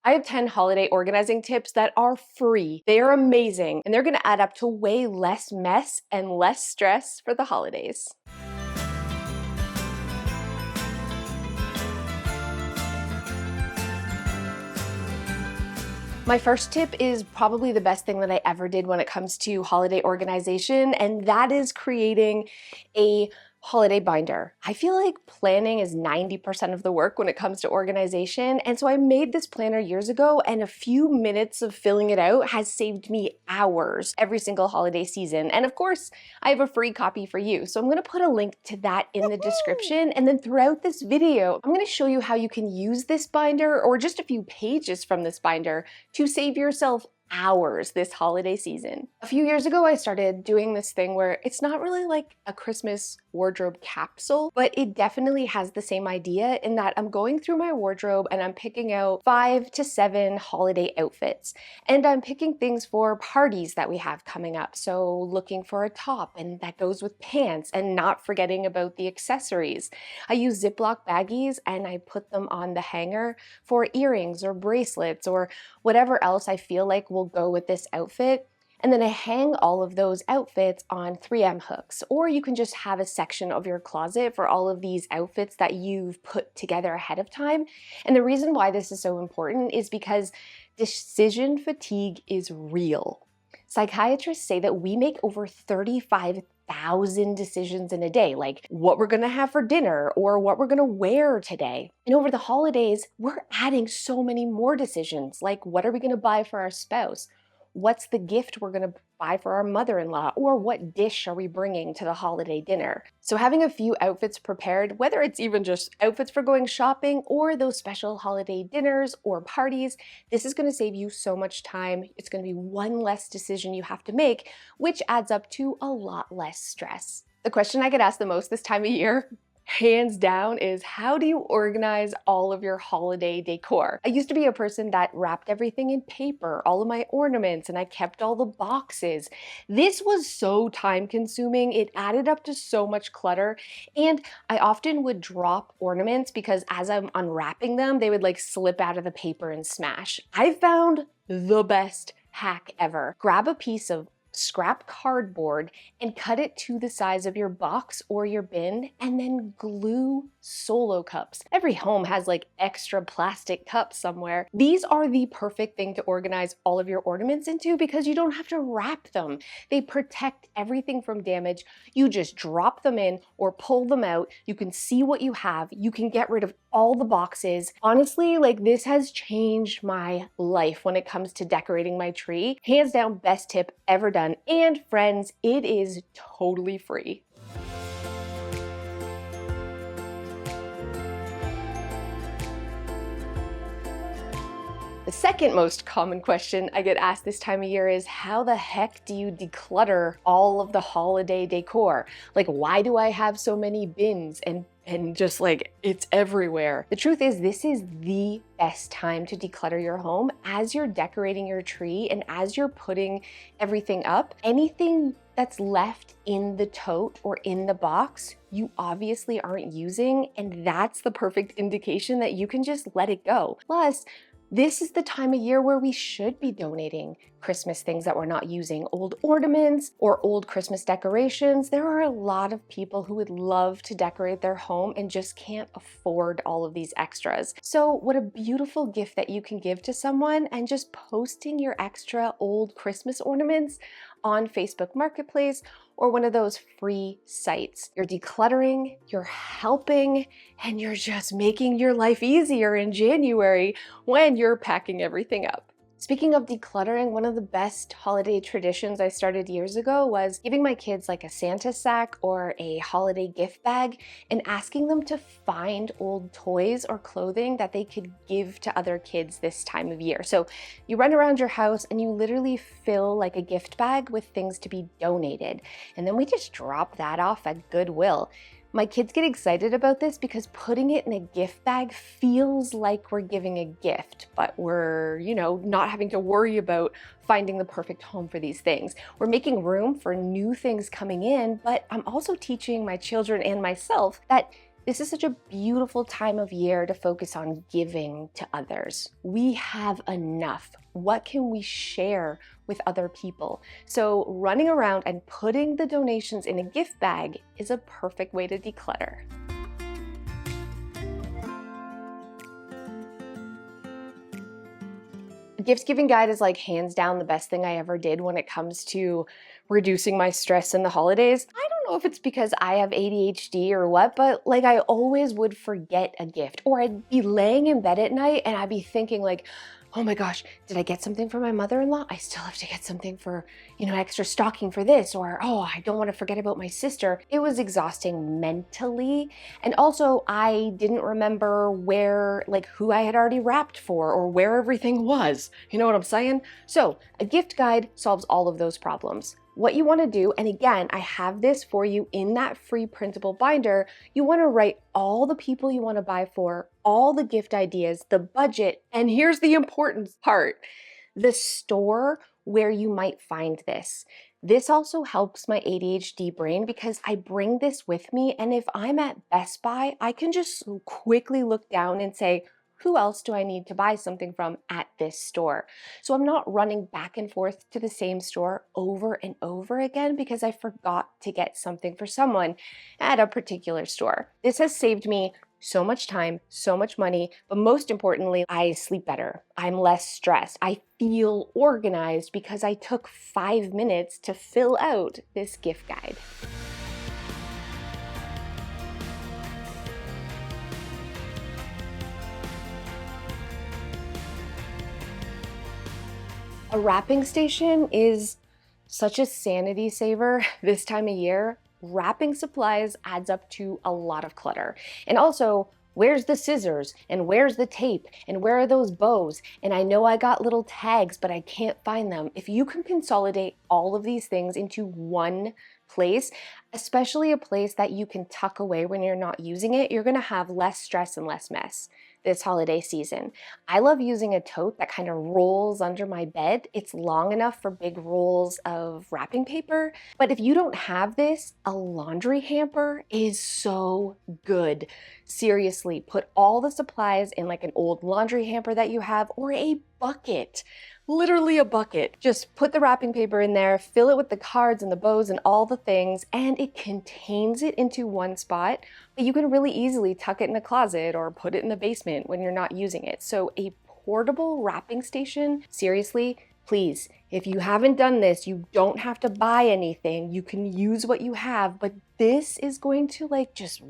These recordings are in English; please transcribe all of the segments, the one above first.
I have 10 holiday organizing tips that are free. They are amazing, and they're gonna add up to way less mess and less stress for the holidays. My first tip is probably the best thing that I ever did when it comes to holiday organization, and that is creating a holiday binder. I feel like planning is 90% of the work when it comes to organization, and so I made this planner years ago, and a few minutes of filling it out has saved me hours every single holiday season. And of course, I have a free copy for you, so I'm gonna put a link to that in the description, and then throughout this video, I'm gonna show you how you can use this binder, or just a few pages from this binder, to save yourself hours this holiday season. A few years ago, I started doing this thing where it's not really like a Christmas wardrobe capsule, but it definitely has the same idea in that I'm going through my wardrobe and I'm picking out 5 to 7 holiday outfits. And I'm picking things for parties that we have coming up. So looking for a top, and that goes with pants, and not forgetting about the accessories. I use Ziploc baggies and I put them on the hanger for earrings or bracelets or whatever else I feel like will go with this outfit. And then I hang all of those outfits on 3M hooks, or you can just have a section of your closet for all of these outfits that you've put together ahead of time. And the reason why this is so important is because decision fatigue is real. Psychiatrists say that we make over 35,000 decisions in a day, like what we're gonna have for dinner or what we're gonna wear today. And over the holidays, we're adding so many more decisions, like what are we gonna buy for our spouse? What's the gift we're gonna buy for our mother-in-law? Or what dish are we bringing to the holiday dinner? So having a few outfits prepared, whether it's even just outfits for going shopping or those special holiday dinners or parties, this is gonna save you so much time. It's gonna be one less decision you have to make, which adds up to a lot less stress. The question I get asked the most this time of year, hands down, is how do you organize all of your holiday decor? I used to be a person that wrapped everything in paper, all of my ornaments, and I kept all the boxes. This was so time consuming. It added up to so much clutter, and I often would drop ornaments because as I'm unwrapping them, they would like slip out of the paper and smash. I found the best hack ever. Grab a piece of scrap cardboard and cut it to the size of your box or your bin, and then glue solo cups. Every home has like extra plastic cups somewhere. These are the perfect thing to organize all of your ornaments into because you don't have to wrap them. They protect everything from damage. You just drop them in or pull them out. You can see what you have. You can get rid of all the boxes. Honestly, like this has changed my life when it comes to decorating my tree. Hands down, best tip ever done. And friends, it is totally free. The second most common question I get asked this time of year is, how the heck do you declutter all of the holiday decor? Like, why do I have so many bins and just like it's everywhere? The truth is, this is the best time to declutter your home as you're decorating your tree and as you're putting everything up. Anything that's left in the tote or in the box, you obviously aren't using, and that's the perfect indication that you can just let it go. Plus, this is the time of year where we should be donating Christmas things that we're not using, old ornaments or old Christmas decorations. There are a lot of people who would love to decorate their home and just can't afford all of these extras. So what a beautiful gift that you can give to someone, and just posting your extra old Christmas ornaments on Facebook Marketplace or one of those free sites. You're decluttering, you're helping, and you're just making your life easier in January when you're packing everything up. Speaking of decluttering, one of the best holiday traditions I started years ago was giving my kids like a Santa sack or a holiday gift bag and asking them to find old toys or clothing that they could give to other kids this time of year. So you run around your house and you literally fill like a gift bag with things to be donated. And then we just drop that off at Goodwill. My kids get excited about this because putting it in a gift bag feels like we're giving a gift, but we're, not having to worry about finding the perfect home for these things. We're making room for new things coming in, but I'm also teaching my children and myself that This is such a beautiful time of year to focus on giving to others. We have enough. What can we share with other people? So running around and putting the donations in a gift bag is a perfect way to declutter. A gift giving guide is like hands down the best thing I ever did when it comes to reducing my stress in the holidays. I don't know if it's because I have ADHD or what, but like I always would forget a gift, or I'd be laying in bed at night and I'd be thinking like, oh my gosh, did I get something for my mother-in-law? I still have to get something for, extra stocking for this, or oh, I don't want to forget about my sister. It was exhausting mentally. And also I didn't remember who I had already wrapped for or where everything was. You know what I'm saying? So a gift guide solves all of those problems. What you want to do, and again, I have this for you in that free printable binder, you want to write all the people you want to buy for, all the gift ideas, the budget, and here's the important part, the store where you might find this. This also helps my ADHD brain because I bring this with me, and if I'm at Best Buy, I can just quickly look down and say, who else do I need to buy something from at this store? So I'm not running back and forth to the same store over and over again because I forgot to get something for someone at a particular store. This has saved me so much time, so much money, but most importantly, I sleep better. I'm less stressed. I feel organized because I took 5 minutes to fill out this gift guide. A wrapping station is such a sanity saver this time of year. Wrapping supplies adds up to a lot of clutter. And also, where's the scissors? And where's the tape? And where are those bows? And I know I got little tags, but I can't find them. If you can consolidate all of these things into one place, especially a place that you can tuck away when you're not using it, you're gonna have less stress and less mess this holiday season. I love using a tote that kind of rolls under my bed. It's long enough for big rolls of wrapping paper. But if you don't have this, a laundry hamper is so good. Seriously, put all the supplies in like an old laundry hamper that you have, or a bucket. Literally a bucket. Just put the wrapping paper in there, fill it with the cards and the bows and all the things, and it contains it into one spot, but you can really easily tuck it in a closet or put it in the basement when you're not using it. So a portable wrapping station, seriously, please, if you haven't done this, you don't have to buy anything. You can use what you have, but this is going to just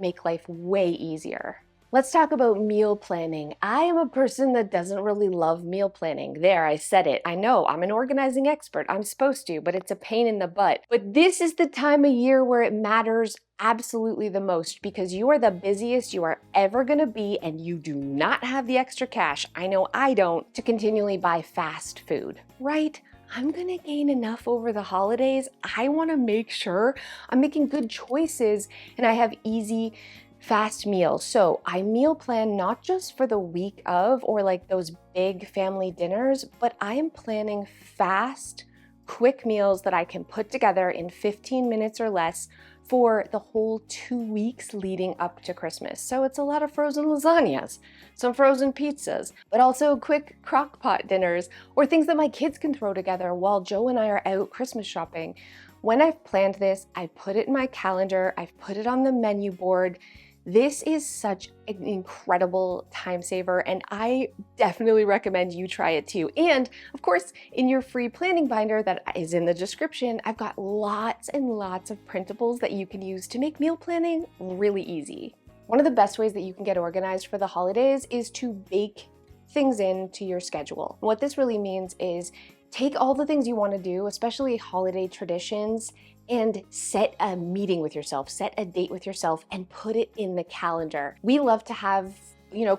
make life way easier. Let's talk about meal planning. I am a person that doesn't really love meal planning. There, I said it. I know, I'm an organizing expert. I'm supposed to, but it's a pain in the butt. But this is the time of year where it matters absolutely the most because you are the busiest you are ever gonna be and you do not have the extra cash, I know I don't, to continually buy fast food, right? I'm gonna gain enough over the holidays. I wanna make sure I'm making good choices and I have easy, fast meals. So I meal plan not just for the week of or those big family dinners, but I am planning fast, quick meals that I can put together in 15 minutes or less for the whole 2 weeks leading up to Christmas. So it's a lot of frozen lasagnas, some frozen pizzas, but also quick crock pot dinners or things that my kids can throw together while Joe and I are out Christmas shopping. When I've planned this, I put it in my calendar, I've put it on the menu board. This is such an incredible time saver, and I definitely recommend you try it too. And of course, in your free planning binder that is in the description, I've got lots and lots of printables that you can use to make meal planning really easy. One of the best ways that you can get organized for the holidays is to bake things into your schedule. What this really means is take all the things you want to do, especially holiday traditions, and set a meeting with yourself, set a date with yourself, and put it in the calendar. We love to have,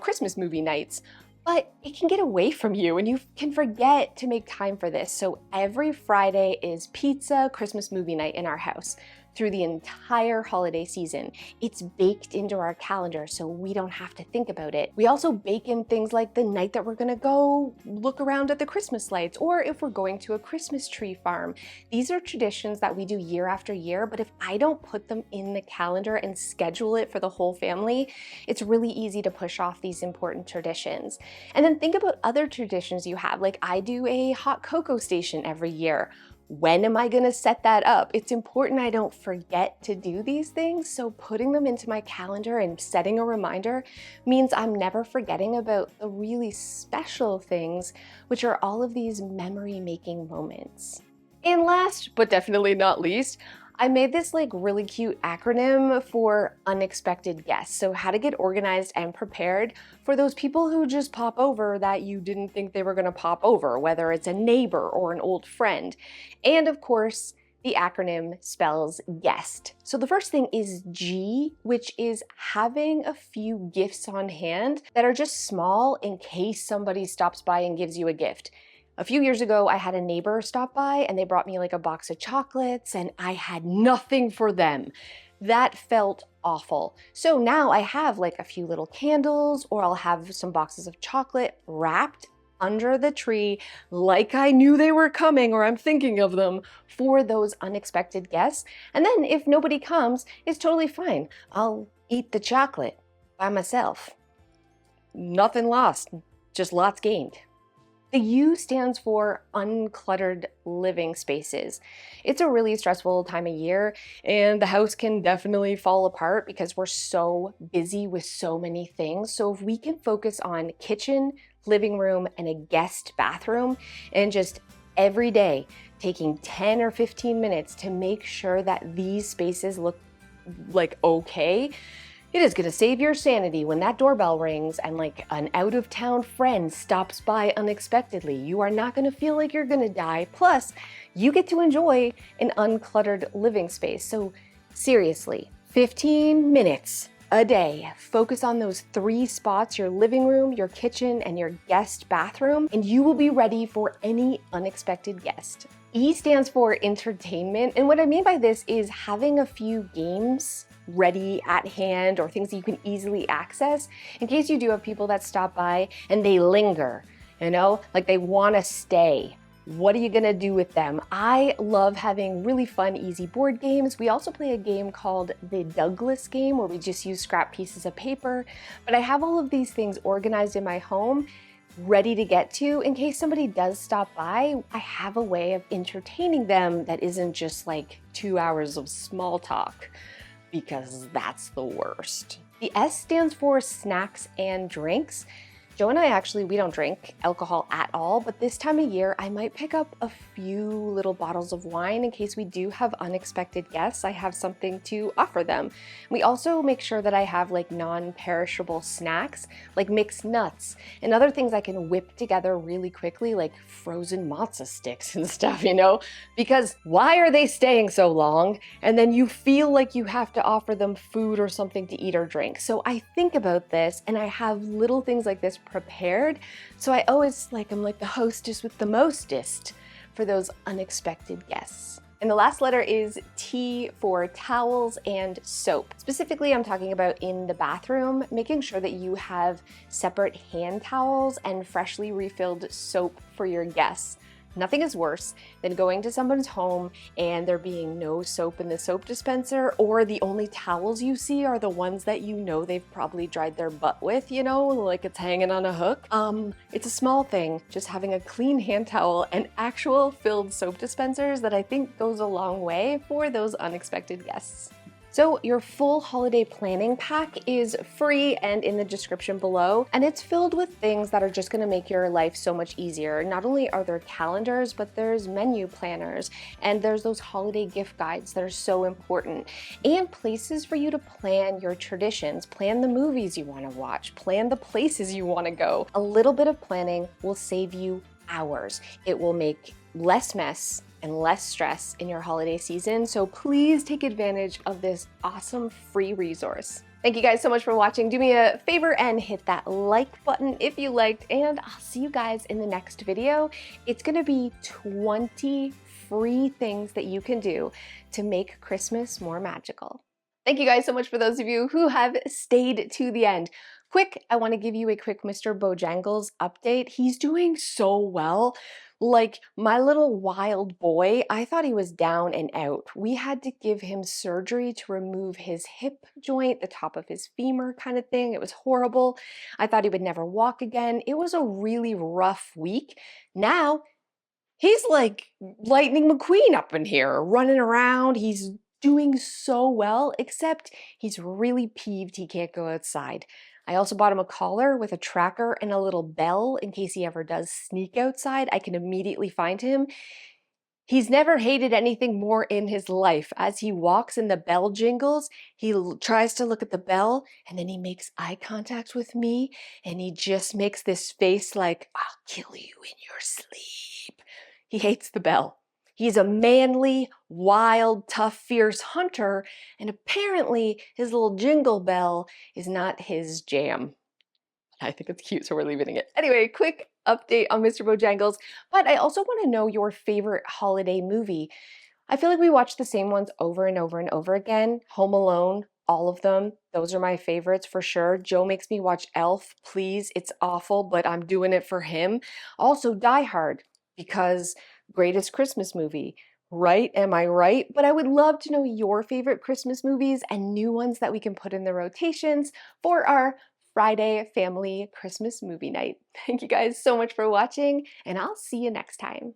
Christmas movie nights, but it can get away from you and you can forget to make time for this. So every Friday is pizza Christmas movie night in our house. through the entire holiday season. It's baked into our calendar so we don't have to think about it. We also bake in things like the night that we're gonna go look around at the Christmas lights, or if we're going to a Christmas tree farm. These are traditions that we do year after year, but if I don't put them in the calendar and schedule it for the whole family, it's really easy to push off these important traditions. And then think about other traditions you have. Like I do a hot cocoa station every year. When am I gonna set that up? It's important I don't forget to do these things, so putting them into my calendar and setting a reminder means I'm never forgetting about the really special things, which are all of these memory-making moments. And last, but definitely not least, I made this like really cute acronym for unexpected guests. So how to get organized and prepared for those people who just pop over that you didn't think they were gonna pop over, whether it's a neighbor or an old friend. And of course, the acronym spells guest. So the first thing is G, which is having a few gifts on hand that are just small in case somebody stops by and gives you a gift. A few years ago, I had a neighbor stop by and they brought me like a box of chocolates and I had nothing for them. That felt awful. So now I have like a few little candles, or I'll have some boxes of chocolate wrapped under the tree like I knew they were coming, or I'm thinking of them, for those unexpected guests. And then if nobody comes, it's totally fine. I'll eat the chocolate by myself. Nothing lost, just lots gained. The U stands for uncluttered living spaces. It's a really stressful time of year, and the house can definitely fall apart because we're so busy with so many things. So if we can focus on kitchen, living room, and a guest bathroom, and just every day taking 10 or 15 minutes to make sure that these spaces look like okay, it is gonna save your sanity when that doorbell rings and like an out-of-town friend stops by unexpectedly. You are not gonna feel like you're gonna die. Plus, you get to enjoy an uncluttered living space. So seriously, 15 minutes a day. Focus on those 3 spots, your living room, your kitchen, and your guest bathroom, and you will be ready for any unexpected guest. E stands for entertainment, and what I mean by this is having a few games ready at hand or things that you can easily access in case you do have people that stop by and they linger, you know, like they want to stay. What are you gonna do with them? I love having really fun, easy board games. We also play a game called the Douglas game where we just use scrap pieces of paper, but I have all of these things organized in my home ready to get to in case somebody does stop by. I have a way of entertaining them that isn't just like 2 hours of small talk, because that's the worst. The S stands for snacks and drinks. Joe and I actually, we don't drink alcohol at all, but this time of year, I might pick up a few little bottles of wine in case we do have unexpected guests. I have something to offer them. We also make sure that I have like non-perishable snacks, like mixed nuts and other things I can whip together really quickly, like frozen matzo sticks and stuff, you know? Because why are they staying so long? And then you feel like you have to offer them food or something to eat or drink. So I think about this and I have little things like this prepared. So I always I'm like the hostess with the mostest for those unexpected guests. And the last letter is T for towels and soap. Specifically, I'm talking about in the bathroom, making sure that you have separate hand towels and freshly refilled soap for your guests. Nothing is worse than going to someone's home and there being no soap in the soap dispenser, or the only towels you see are the ones that you know they've probably dried their butt with, you know, like it's hanging on a hook. It's a small thing, just having a clean hand towel and actual filled soap dispensers that I think goes a long way for those unexpected guests. So your full holiday planning pack is free and in the description below, and it's filled with things that are just gonna make your life so much easier. Not only are there calendars, but there's menu planners, and there's those holiday gift guides that are so important, and places for you to plan your traditions, plan the movies you wanna watch, plan the places you wanna go. A little bit of planning will save you hours. It will make less mess and less stress in your holiday season. So please take advantage of this awesome free resource. Thank you guys so much for watching. Do me a favor and hit that like button if you liked, and I'll see you guys in the next video. It's gonna be 20 free things that you can do to make Christmas more magical. Thank you guys so much for those of you who have stayed to the end. Quick, I want to give you a quick Mr. Bojangles update. He's doing so well. Like my little wild boy, I thought he was down and out. We had to give him surgery to remove his hip joint, the top of his femur kind of thing. It was horrible. I thought he would never walk again. It was a really rough week. Now, he's like Lightning McQueen up in here, running around. He's doing so well, except he's really peeved he can't go outside. I also bought him a collar with a tracker and a little bell in case he ever does sneak outside. I can immediately find him. He's never hated anything more in his life. As he walks and the bell jingles, he tries to look at the bell and then he makes eye contact with me and he just makes this face like, I'll kill you in your sleep. He hates the bell. He's a manly, wild, tough, fierce hunter, and apparently his little jingle bell is not his jam. I think it's cute, so we're leaving it. Anyway, quick update on Mr. Bojangles, but I also want to know your favorite holiday movie. I feel like we watch the same ones over and over and over again. Home Alone, all of them. Those are my favorites for sure. Joe makes me watch Elf. Please, it's awful, but I'm doing it for him. Also, Die Hard, because greatest Christmas movie. Right? Am I right? But I would love to know your favorite Christmas movies and new ones that we can put in the rotations for our Friday family Christmas movie night. Thank you guys so much for watching, and I'll see you next time.